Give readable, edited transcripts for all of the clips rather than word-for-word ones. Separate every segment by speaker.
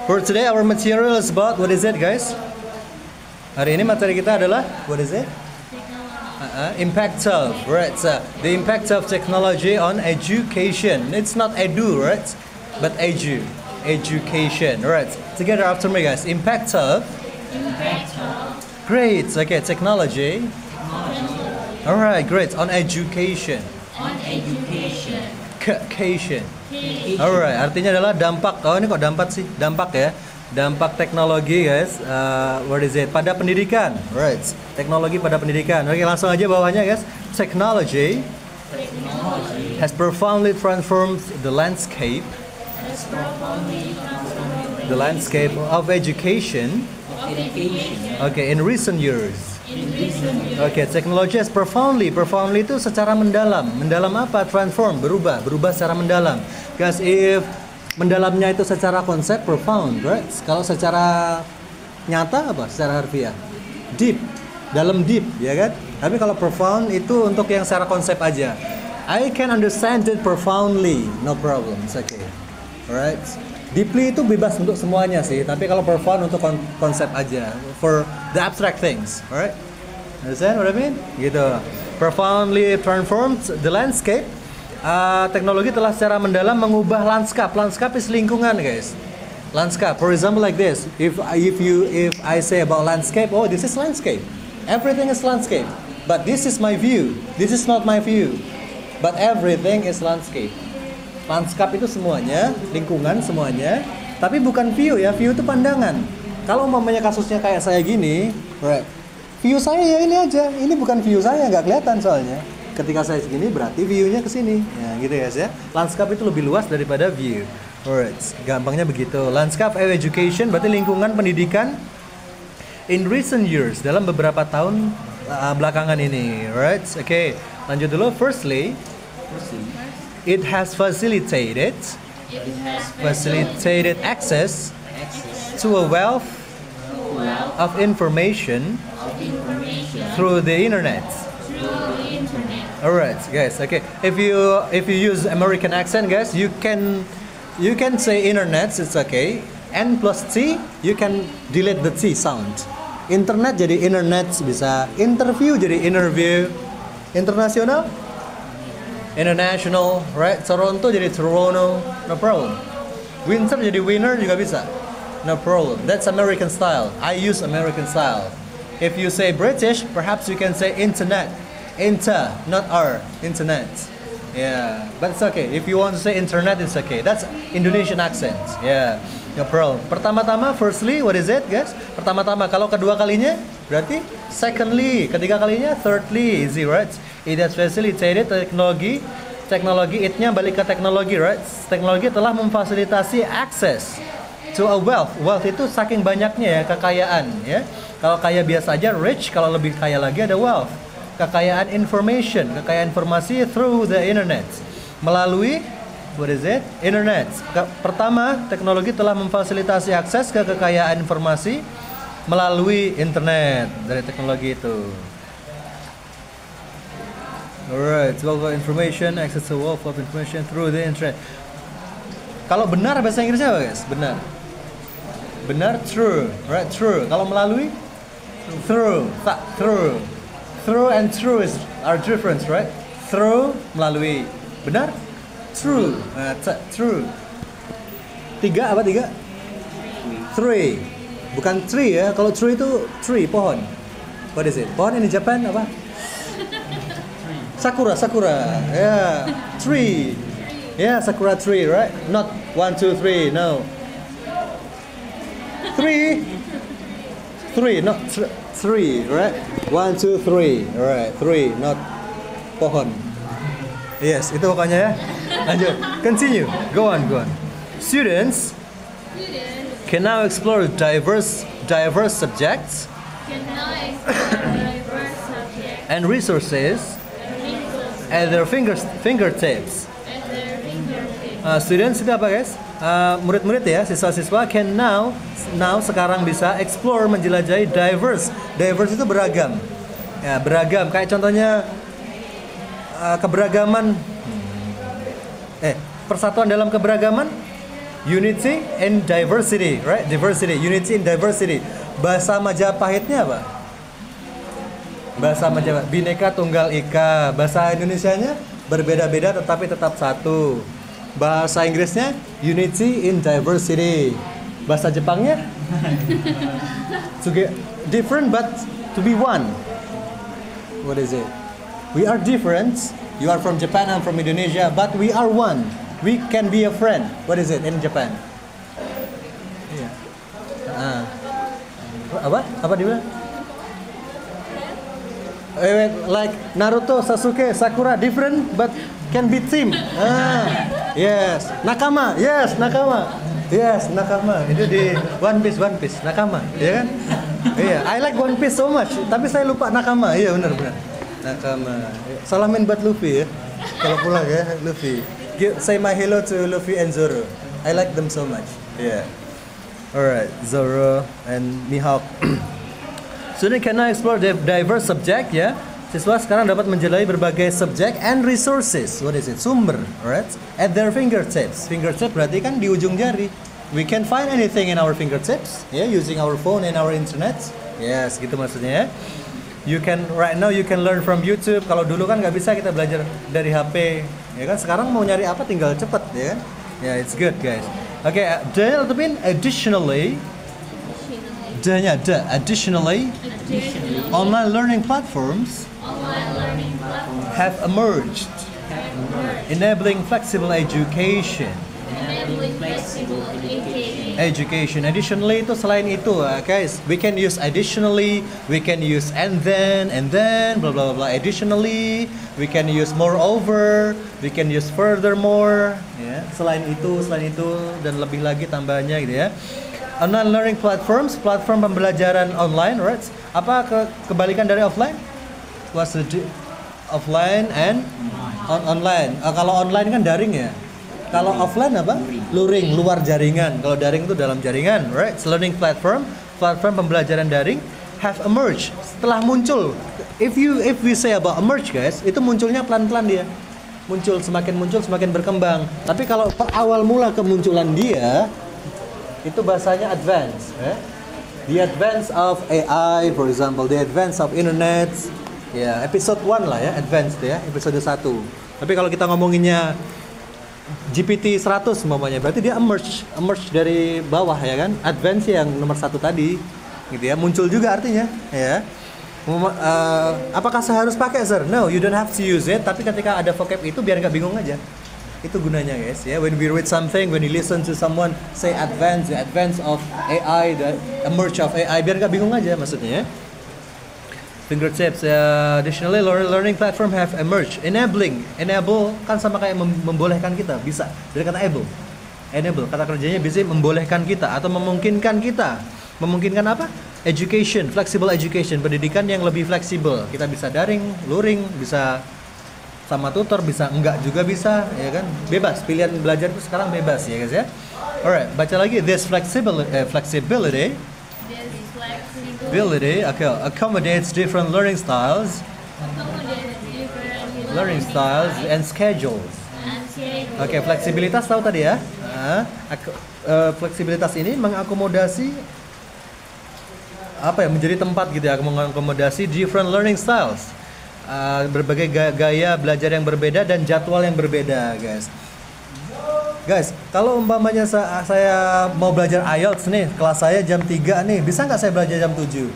Speaker 1: For today our material is about, what is it guys? Hari ini materi kita adalah, what is it? Impact of, right? So, the impact of technology on education. It's not edu, right? But education, right? Together after me, guys. Impact of. Great. Okay, technology. All right, great. On education. Education. Alright, artinya adalah dampak. Oh, ini kok dampak sih? Dampak ya. Dampak teknologi, guys. What is it? Pada pendidikan. Right. Teknologi pada pendidikan. Oke, langsung aja bawahnya, guys. Technology has profoundly transformed the landscape of education. Okay, in recent years. Oke, teknologi has profoundly itu secara mendalam. Mendalam apa? Transform, berubah secara mendalam. Guys, if mendalamnya itu secara konsep, profound, right? Kalau secara nyata apa? Secara harfiah, deep, dalam deep, ya kan? Tapi kalau profound itu untuk yang secara konsep aja. I can understand it profoundly, no problem, it's okay, alright? Deeply itu bebas untuk semuanya sih, tapi kalau profound untuk konsep aja, for the abstract things, alright? Understand what I mean? Gitu. Profoundly transformed the landscape. Teknologi telah secara mendalam mengubah lanskap. Lanskap is lingkungan, guys. Lanskap. For example, like this. If I say about landscape, oh, this is landscape. Everything is landscape. But this is my view. This is not my view. But everything is landscape. Lanskap itu semuanya, lingkungan semuanya, tapi bukan view ya, view itu pandangan. Kalau umpamanya kasusnya kayak saya gini, right, view saya ya ini aja, ini bukan view saya, nggak kelihatan soalnya. Ketika saya segini berarti view-nya ke sini, ya gitu ya guys ya. Lanskap itu lebih luas daripada view. Alright, gampangnya begitu. Landscape of education berarti lingkungan pendidikan in recent years, dalam beberapa tahun belakangan ini, right? Oke, lanjut dulu. Firstly, it has facilitated access to a wealth of information through the internet. Alright, guys. Okay, if you use American accent, guys, you can say internet. It's okay. N plus T, you can delete the T sound. Internet jadi internet bisa. Interview jadi interview. International. International, right? Toronto jadi Toronto, no problem. Winter jadi winner juga bisa, no problem. That's American style. I use American style. If you say British, perhaps you can say internet, inter, not R, internet. Yeah, but it's okay. If you want to say internet, it's okay. That's Indonesian accent. Yeah, no problem. Pertama-tama, firstly, what is it, guys? Pertama-tama, kalau kedua kalinya, berarti secondly. Ketiga kalinya, thirdly, easy, right? It has facilitated teknologi, it-nya balik ke teknologi, right? Teknologi telah memfasilitasi akses to a wealth. Wealth itu saking banyaknya ya, kekayaan ya. Kalau kaya biasa aja rich, kalau lebih kaya lagi ada wealth. Kekayaan information, kekayaan informasi through the internet. Melalui, what is it? Internet. Pertama, teknologi telah memfasilitasi akses ke kekayaan informasi melalui internet dari teknologi itu. Alright, wealth of information, access to wealth of information through the internet. Kalau benar bahasa Inggrisnya apa, guys? Benar. Benar, true, right? True. Kalau melalui, through, through. Through and true are different, right? Through, melalui. Benar? True. True. Tiga apa tiga? Three. Bukan tree ya. Kalau tree itu tree, pohon. What is it? Pohon in Japan apa? Sakura. Yeah. Tree. Yeah, sakura tree, right? Not 1, 2, 3. No. Three, not three, right? 1, 2, 3. Alright, 3, not pohon. Yes, itu pokoknya ya. Lanjut. Continue. Go on. Students can now explore diverse subjects and resources at their fingertips. Students itu apa, guys? Murid-murid ya, siswa-siswa can now sekarang bisa explore, menjelajahi diverse itu beragam ya, beragam kayak contohnya keberagaman persatuan dalam keberagaman Unity in diversity, right? Diversity, unity in diversity. Bahasa Majapahitnya apa? Bahasa Majapahit, Bhinneka Tunggal Ika. Bahasa Indonesianya berbeda-beda tetapi tetap satu. Bahasa Inggrisnya unity in diversity. Bahasa Jepangnya different but to be one. What is it? We are different. You are from Japan, I'm from Indonesia, but we are one. We can be a friend. What is it in Japan? Yeah. Apa dia bilang? Like Naruto, Sasuke, Sakura, different but can be team. Yes. Nakama. Yes, nakama. Yes, nakama. Itu di One Piece, nakama, ya kan? Iya, I like One Piece so much, tapi saya lupa nakama. Iya, benar. Nakama. Salamin buat Luffy ya. Kalau pulang ya, Luffy. Say my hello to Luffy and Zoro. I like them so much. Yeah. Alright, Zoro and Mihawk. Student can now explore the diverse subject, ya. Siswa sekarang dapat menjelajahi berbagai subjek and resources. What is it? Sumber, alright? At their fingertips. Fingertip berarti kan di ujung jari. We can find anything in our fingertips, yeah, using our phone and our internet. Yes, gitu maksudnya ya. Right now you can learn from YouTube. Kalau dulu kan nggak bisa kita belajar dari HP, ya kan? Sekarang mau nyari apa tinggal cepet, ya kan? Yeah, it's good guys. Okay, additionally, online learning platforms have emerged, enabling flexible education. Additionally itu selain itu, guys, we can use additionally, we can use and then, blah blah blah. Additionally, we can use moreover, we can use furthermore. Ya, selain itu dan lebih lagi tambahannya gitu ya. Online learning platforms, platform pembelajaran online, right? Apa kebalikan dari offline? What's the offline and online? Kalau online kan daring ya. Kalau offline apa? Luring, luar jaringan. Kalau daring itu dalam jaringan, right? Learning platform pembelajaran daring have emerged. Setelah muncul. If we say about emerge, guys, itu munculnya pelan-pelan dia. Semakin berkembang. Tapi kalau awal mula kemunculan dia itu bahasanya advance, The advance of AI, for example, the advance of internet. Ya, episode 1 lah ya, advance ya, episode 1. Tapi kalau kita ngomonginnya GPT 100 umpamanya, berarti dia emerge dari bawah ya kan, advance yang nomor 1 tadi, gitu ya, muncul juga artinya, ya. Apakah saya harus pakai, sir? No, you don't have to use it. Tapi ketika ada vocab itu biar nggak bingung aja. Itu gunanya guys, ya. When we read something, when we listen to someone say advance, the advance of AI, the emerge of AI, biar nggak bingung aja maksudnya. Fingertips. Additionally, learning platform have emerged. Enable kan sama kayak membolehkan kita, bisa. Dari kata enable, kata kerjanya bisa membolehkan kita atau memungkinkan kita. Memungkinkan apa? Education, flexible education, pendidikan yang lebih fleksibel. Kita bisa daring, luring, bisa sama tutor, bisa enggak juga bisa, ya kan? Bebas, pilihan belajar itu sekarang bebas ya guys ya. Alright, baca lagi. This flexibility accommodates different learning styles and schedules. Oke, fleksibilitas tahu tadi ya. Fleksibilitas ini mengakomodasi menjadi tempat gitu ya, mengakomodasi different learning styles. Berbagai gaya belajar yang berbeda dan jadwal yang berbeda, guys. Kalau umpamanya saya mau belajar IELTS nih, kelas saya jam 3 nih, bisa nggak saya belajar jam 7?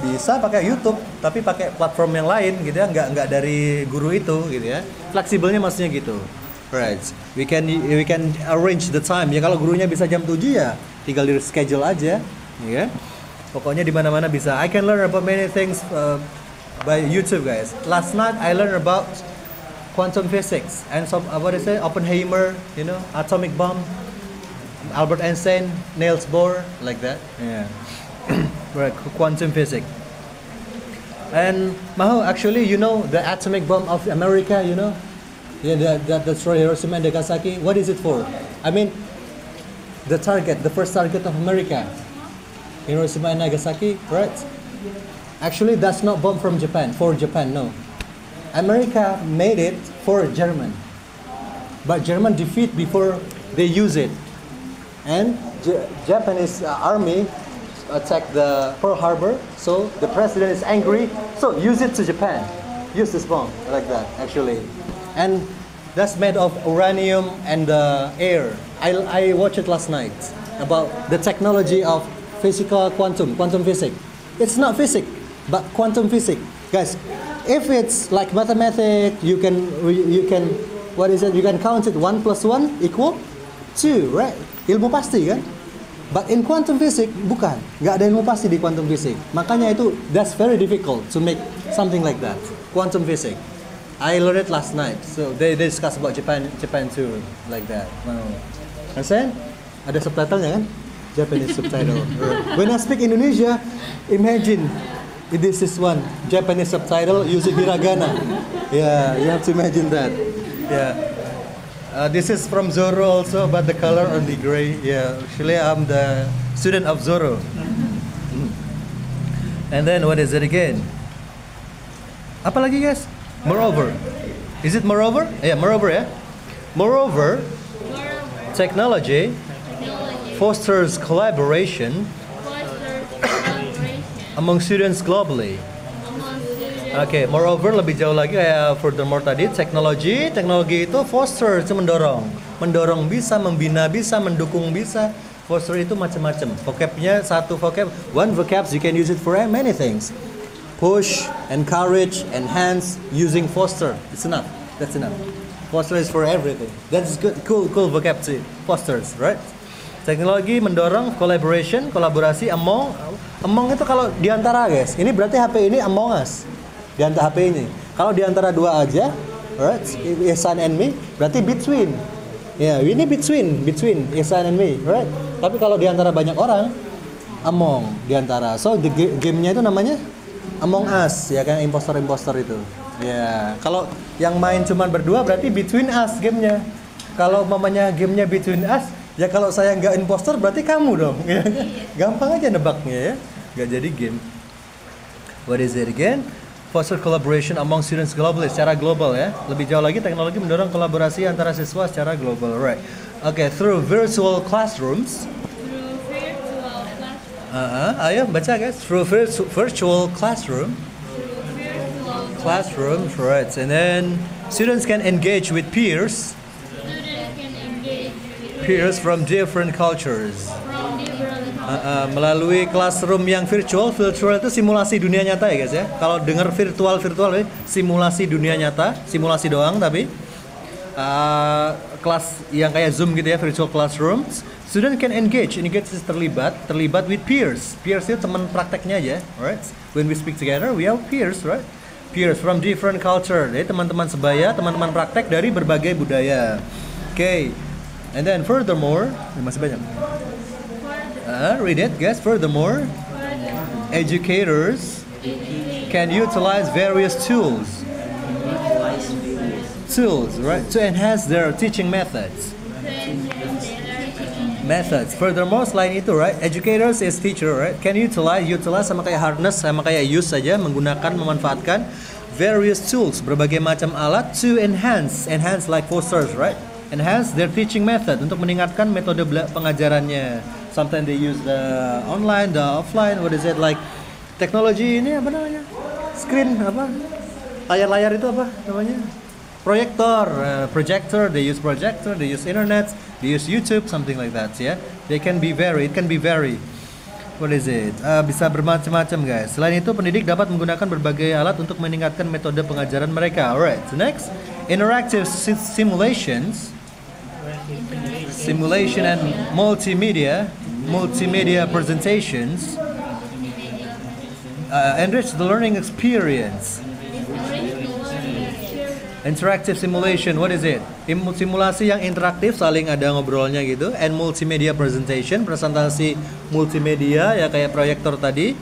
Speaker 1: Bisa pakai YouTube, tapi pakai platform yang lain gitu ya, nggak dari guru itu gitu ya. Fleksibelnya maksudnya gitu. Right. We can arrange the time. Ya kalau gurunya bisa jam 7 ya tinggal di schedule aja, ya. Pokoknya di mana-mana bisa. I can learn about many things by YouTube, guys. Last night I learned about quantum physics and some Oppenheimer, atomic bomb, Albert Einstein, Niels Bohr, like that. Yeah. Right, quantum physics. And Maho, actually, the atomic bomb of America, Yeah, that destroyed Hiroshima and Nagasaki. What is it for? I mean, the first target of America, Hiroshima and Nagasaki, right? Actually, that's not bomb from Japan, for Japan, no. America made it for German. But German defeat before they use it. And Japanese army attacked the Pearl Harbor, so the president is angry, so use it to Japan. Use this bomb like that, actually. And that's made of uranium and air. I watched it last night about the technology of quantum physics. It's not physics, but quantum physics. Guys, if it's like mathematics, you can what is it? You can count it 1 + 1 = 2, right? Ilmu pasti kan? But in quantum physics bukan, nggak ada ilmu pasti di quantum physics. Makanya itu that's very difficult to make something like that. Quantum physics. I learned it last night. So they discuss about Japan too, like that. Understand? Ada subtitlenya kan? Japanese subtitle. When I speak Indonesia, imagine this is one Japanese subtitle using hiragana. Yeah, you have to imagine that. Yeah. This is from Zoro also, but the color only gray. Yeah, actually I'm the student of Zoro. And then what is it again? Apa lagi guys? Moreover. Is it moreover? Yeah, moreover ya. Moreover, technology fosters collaboration among students globally. Oke, moreover lebih jauh lagi kayak furthermore tadi, teknologi itu foster itu mendorong bisa, membina bisa, mendukung bisa. Foster itu macam-macam. Vocabnya satu one vocab you can use it for many things. Push, encourage, enhance, using foster. It's enough. That's enough. Foster is for everything. That's good, cool vocab too. Fosters, right? Teknologi mendorong kolaborasi among itu kalau diantara guys. Ini berarti HP ini among us. Di antara HP ini. Kalau di antara dua aja, right? Ihsan and me, berarti between. Ya, yeah, ini between Ihsan and me, right? Tapi kalau di antara banyak orang, among di antara. So the game-nya itu namanya Among Us, ya kan, impostor itu. Ya, yeah. Kalau yang main cuman berdua berarti between us game-nya. Kalau mamanya game-nya between us, ya kalau saya nggak impostor berarti kamu dong. Ya. Gampang aja nebaknya ya. Nggak jadi game. What is it again? Foster collaboration among students globally, secara global ya. Lebih jauh lagi, teknologi mendorong kolaborasi antara siswa secara global, right? Okay, through virtual classrooms. Ayo baca guys. Through virtual classrooms, right? And then students can engage with peers from different cultures. Melalui classroom yang virtual itu simulasi dunia nyata ya guys ya. Kalau dengar virtual simulasi dunia nyata, simulasi doang tapi kelas yang kayak Zoom gitu ya, virtual classrooms. Student can engage is terlibat with peers. Peers itu teman prakteknya aja, right? When we speak together, we have peers, right? Peers from different culture. Jadi teman-teman sebaya, teman-teman praktek dari berbagai budaya. Okay. And then furthermore, masih banyak. Read it, guys. Furthermore, educators can utilize various tools, right, to enhance their teaching methods. Furthermore, selain itu, right, educators is teacher, right, can utilize sama kayak harness, sama kayak use saja, memanfaatkan various tools, berbagai macam alat to enhance like fosters, right, enhance their teaching method, untuk meningkatkan metode pengajarannya. Sometimes they use the online, the offline. What is it like? Teknologi ini apa namanya? Screen apa? Layar itu apa namanya? Projector. They use projector. They use internet. They use YouTube. Something like that. Yeah. It can be very. What is it? Bisa bermacam-macam guys. Selain itu, pendidik dapat menggunakan berbagai alat untuk meningkatkan metode pengajaran mereka. Alright. So next, interactive simulation and multimedia presentations enrich the learning experience. Interactive simulation, what is it? Simulasi yang interaktif, saling ada ngobrolnya gitu. And multimedia presentation, presentasi multimedia ya kayak proyektor tadi,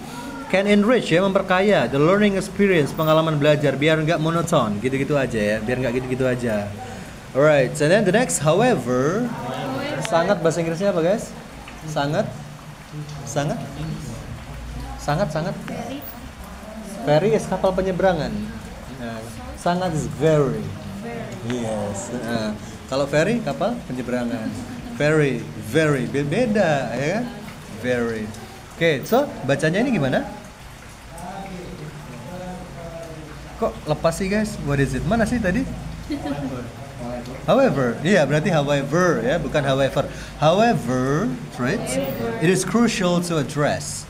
Speaker 1: can enrich ya, memperkaya the learning experience, pengalaman belajar, biar nggak monoton gitu-gitu aja ya, biar nggak gitu-gitu aja. Alright, and then the next, however, sangat bahasa Inggrisnya apa guys? Sangat. Ferry is kapal penyeberangan. Sangat is very. Yes. Kalau ferry kapal penyeberangan. very, very beda ya kan? Very. Oke, so bacanya ini gimana? Kok lepas sih guys? What is it? Mana sih tadi? However, iya berarti however ya, bukan however. However, right? It is crucial to address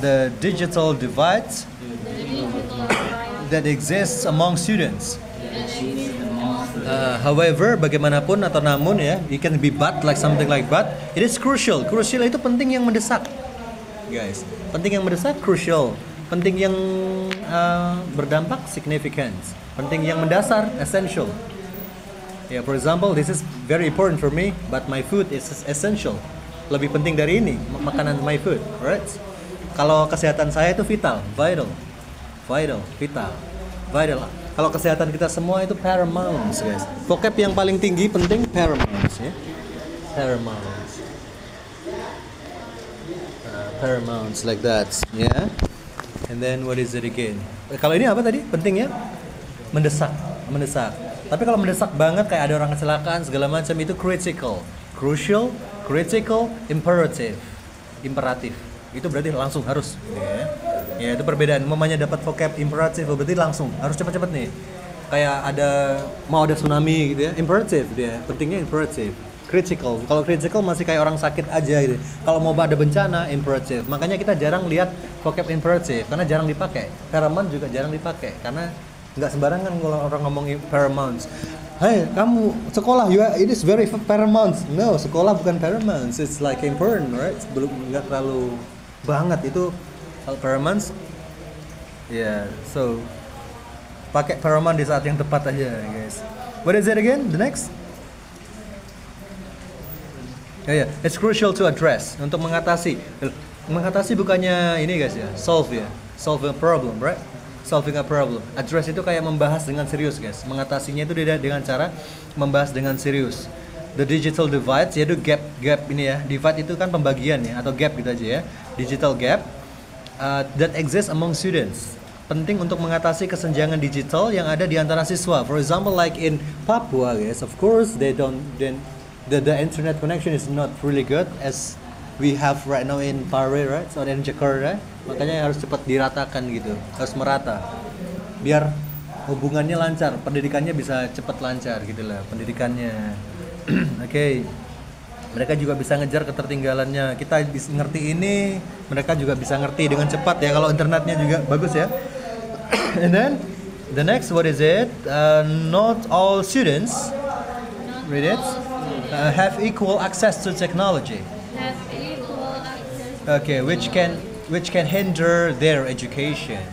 Speaker 1: the digital divide that exists among students. However, bagaimanapun atau namun ya, it can be but like something like but. It is crucial. Crucial itu penting yang mendesak, guys. Penting yang mendesak, crucial. Penting yang berdampak, significant. Penting yang mendasar, essential. Yeah, for example, this is very important for me, but my food is essential. Lebih penting dari ini, makanan my food, right? Kalau kesehatan saya itu vital, vital, vital. Kalau kesehatan kita semua itu paramount, guys. Vocab yang paling tinggi penting paramount, ya. Paramount like that, ya. Yeah? And then what is it again? Kalau ini apa tadi? Pentingnya mendesak. Tapi kalau mendesak banget kayak ada orang kecelakaan segala macam itu critical, crucial, critical, imperative. Itu berarti langsung harus, ya. Ya itu perbedaan. Mamanya dapat vocab imperatif berarti langsung harus cepat-cepat nih. Kayak mau ada tsunami gitu ya. Imperatif dia, pentingnya imperatif. Critical. Kalau critical masih kayak orang sakit aja gitu. Kalau mau ada bencana imperatif. Makanya kita jarang lihat vocab imperatif karena jarang dipakai. Paramount juga jarang dipakai karena nggak sembarangan kalau orang ngomong paramount. Hey, kamu sekolah it is very paramount. No, sekolah bukan paramount. It's like important, right? Belum nggak terlalu banget itu. Paramount, yeah. So pakai paramount di saat yang tepat aja, guys. What is it again? The next? Yeah. It's crucial to address untuk mengatasi. Mengatasi bukannya ini guys ya, solve a problem, right? Solving a problem. Address itu kayak membahas dengan serius, guys. Mengatasinya itu dengan cara membahas dengan serius. The digital divide, yaitu gap ini ya. Divide itu kan pembagian ya, atau gap gitu aja ya. Digital gap. That exists among students. Penting untuk mengatasi kesenjangan digital yang ada di antara siswa. For example, like in Papua, guys, of course the internet connection is not really good as we have right now in Pare, right? So in Jakarta, makanya harus cepat diratakan gitu, harus merata, biar hubungannya lancar, pendidikannya bisa cepat lancar gitu lah, pendidikannya. Oke. Mereka juga bisa ngejar ketertinggalannya. Kita bisa ngerti ini, mereka juga bisa ngerti dengan cepat ya kalau internetnya juga bagus ya. And then the next, what is it? Not all students, read it, have equal access to technology. Okay, which can hinder their education.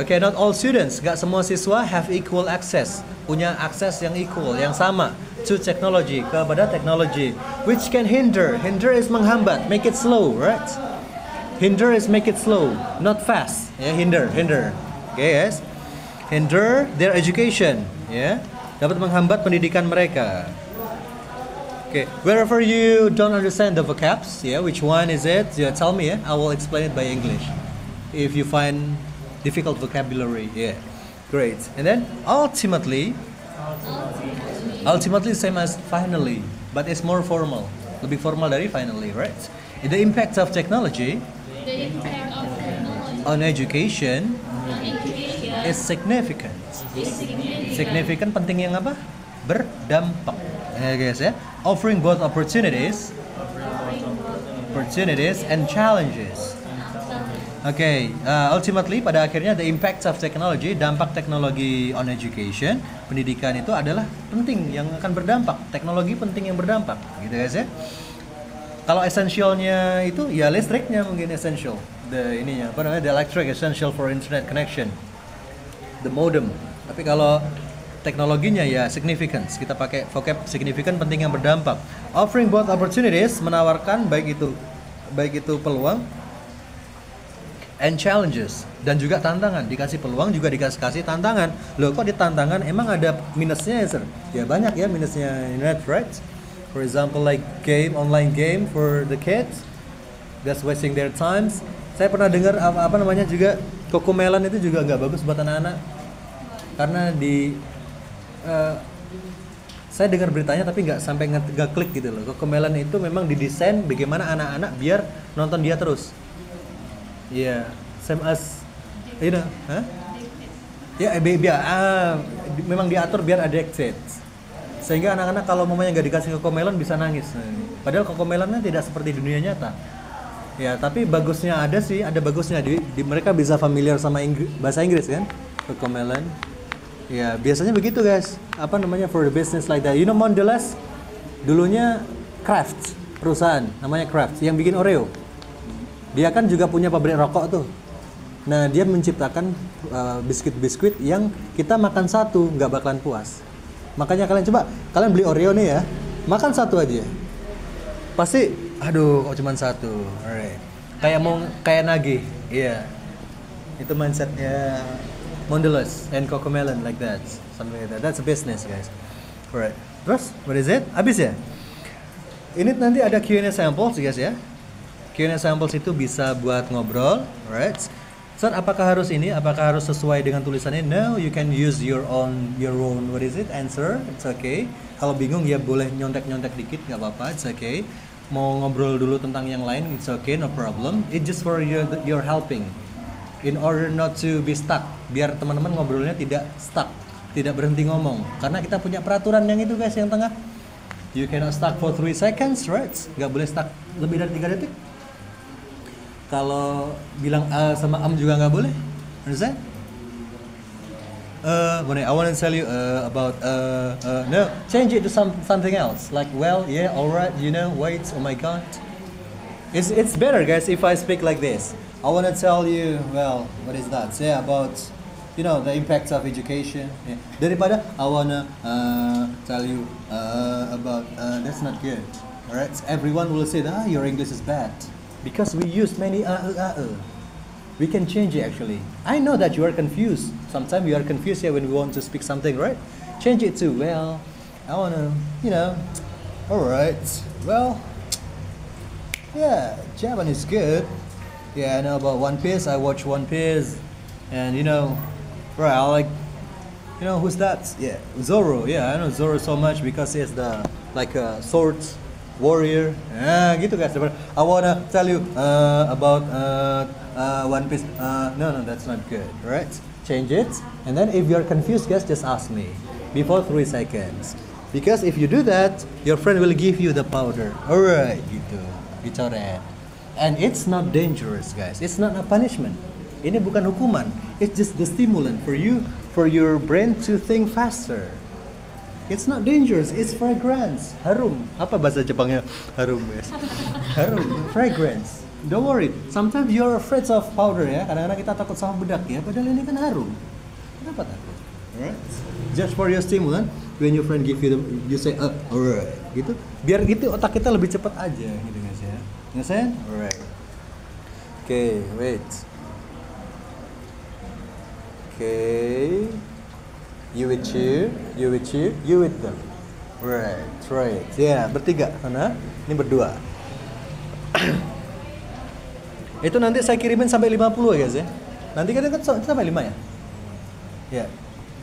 Speaker 1: Okay, not all students, gak semua siswa have equal access, punya akses yang equal, yang sama to technology, kepada teknologi, which can hinder is menghambat, make it slow, right? Hinder is make it slow, not fast, ya, hinder, okay guys, hinder their education, ya, dapat menghambat pendidikan mereka. Okay, wherever you don't understand the vocabs, yeah, which one is it? Yeah, tell me, I will explain it by English. If you find difficult vocabulary, yeah, great. And then ultimately same as finally, but it's more formal, lebih formal dari finally, right? The impact of technology on education is significant. Significant, penting yang apa? Berdampak, ya guys ya. Offering both opportunities and challenges. Okay, ultimately pada akhirnya the impact of technology, dampak teknologi on education, pendidikan itu adalah penting yang akan berdampak. Teknologi penting yang berdampak, gitu guys ya. Kalau essentialnya itu ya listriknya mungkin essential. The electric essential for internet connection. The modem. Tapi kalau teknologinya ya significance. Kita pakai vocab significant, penting yang berdampak. Offering both opportunities, menawarkan baik itu peluang and challenges, dan juga tantangan. Dikasih peluang juga dikasih tantangan. Loh kok di tantangan emang ada minusnya ya sir? Ya banyak ya minusnya internet, right? For example like online game for the kids, that's wasting their times. Saya pernah dengar juga Cocomelon itu juga nggak bagus buat anak-anak karena eh, saya dengar beritanya tapi nggak sampai nggak klik gitu loh. Cocomelon itu memang didesain bagaimana anak-anak biar nonton dia terus. Iya, same as, you know, huh? Ya, memang diatur biar addicted. Sehingga anak-anak kalau mamanya nggak dikasih Cocomelon bisa nangis. Padahal Cocomelonnya tidak seperti dunia nyata. Ya, tapi bagusnya ada sih, ada bagusnya mereka bisa familiar sama bahasa Inggris kan, Cocomelon. Ya, biasanya begitu guys. Apa namanya, for the business like that. You know Mondelez? Dulunya Kraft, perusahaan namanya Kraft yang bikin Oreo. Dia kan juga punya pabrik rokok tuh. Nah, dia menciptakan biskuit-biskuit yang kita makan satu nggak bakalan puas. Makanya kalian beli Oreo nih ya, makan satu aja. Pasti, aduh, kok cuma satu. Alright. Kayak nagih. Iya. Itu mindsetnya Mondelez and Cocomelon like that, something like that. That's a business, guys. Alright. Terus, what is it? Habis ya? Ini nanti ada Q&A samples, guys ya. Q&A samples itu bisa buat ngobrol, alright? So, apakah harus sesuai dengan tulisannya? No, you can use your own what is it? Answer. It's okay. Kalau bingung ya boleh nyontek-nyontek dikit, nggak apa-apa. It's okay. Mau ngobrol dulu tentang yang lain, it's okay, no problem. It's just for your helping. In order not to be stuck, biar teman-teman ngobrolnya tidak stuck, tidak berhenti ngomong. Karena kita punya peraturan yang itu guys, yang tengah. You cannot stuck for 3 seconds, right? Gak boleh stuck lebih dari 3 detik. Kalau bilang sama juga nggak boleh. Understand? I want to tell you about no, change it to something else. Like, well, yeah, alright, you know, wait, oh my god. It's better guys if I speak like this. I want to tell you, well, what is that? Yeah, about, you know, the impacts of education. Yeah. Daripada I wanna tell you about that's not good. Alright, everyone will say that your English is bad because we use many We can change it actually. I know that you are confused. Sometimes you are confused here when we want to speak something, right? Change it to, well, I wanna, you know, alright, well, yeah, Japanese is good. Yeah, I know about One Piece. I watch One Piece, and you know, right? I like, you know, who's that? Yeah, Zoro. Yeah, I know Zoro so much because he's the like a sword warrior. Gitu guys. I wanna tell you about One Piece. No, that's not good. Right? Change it, and then if you're confused, guys, just ask me before 3 seconds. Because if you do that, your friend will give you the powder. Alright, gitu, dicoret. And it's not dangerous, guys. It's not a punishment. Ini bukan hukuman. It's just the stimulant for you, for your brain to think faster. It's not dangerous. It's fragrance. Harum. Apa bahasa Jepangnya? Harum, guys. Harum. Fragrance. Don't worry. Sometimes you're afraid of powder ya. Kadang-kadang kita takut sama bedak ya. Padahal ini kan harum. Kenapa takut? Alright. Just for your stimulant. When your friend give you you say alright. Gitu. Biar gitu otak kita lebih cepat aja gitu guys ya. Understand? Alright. Okay, wait. Okay. You with you, you with you, you with them. Right. Ya, bertiga. Mana? Ini berdua. Itu nanti saya kirimin sampai 50 ya guys ya. Nanti kan sampai 5 ya? Ya.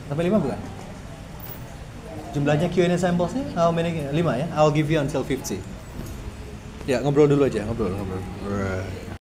Speaker 1: Sampai 5 bukan? Jumlahnya Q&A samples-nya how many? 5 ya? I'll give you until 50. Ya, ngobrol dulu aja, ngobrol. Alright.